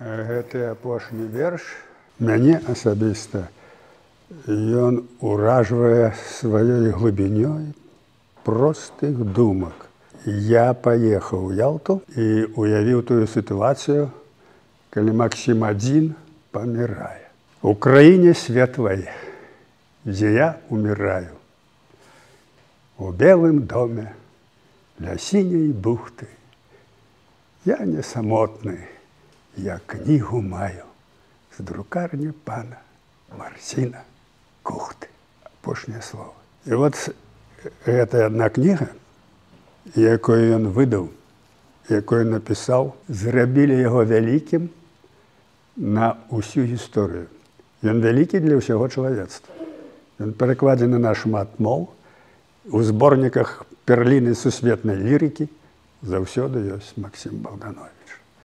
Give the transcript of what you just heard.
Гэты апошні верш мяне асабіста ён уражвае сваёй глыбінёй простых думак. Я паехаў у Ялту і уявіў тую сітуацыю, калі Максім адзін памірае. У краіне светлай, дзе я умираю, у белым доме ля сіняй бухты. Я не самотны, я кнігу маю з друкарні пана Марсіна Кухты. Апошняе слово. І от гэта адна кніга, якую ён выдаў, якую напісаў, зрабілі яго вялікім на ўсю гісторыю. Ён вялікі для ўсяго чалавецтва. Ён перакладзены на шмат моў. У зборніках перліны сусветнай лірыкі заўсёды ёсць Максім Балданович.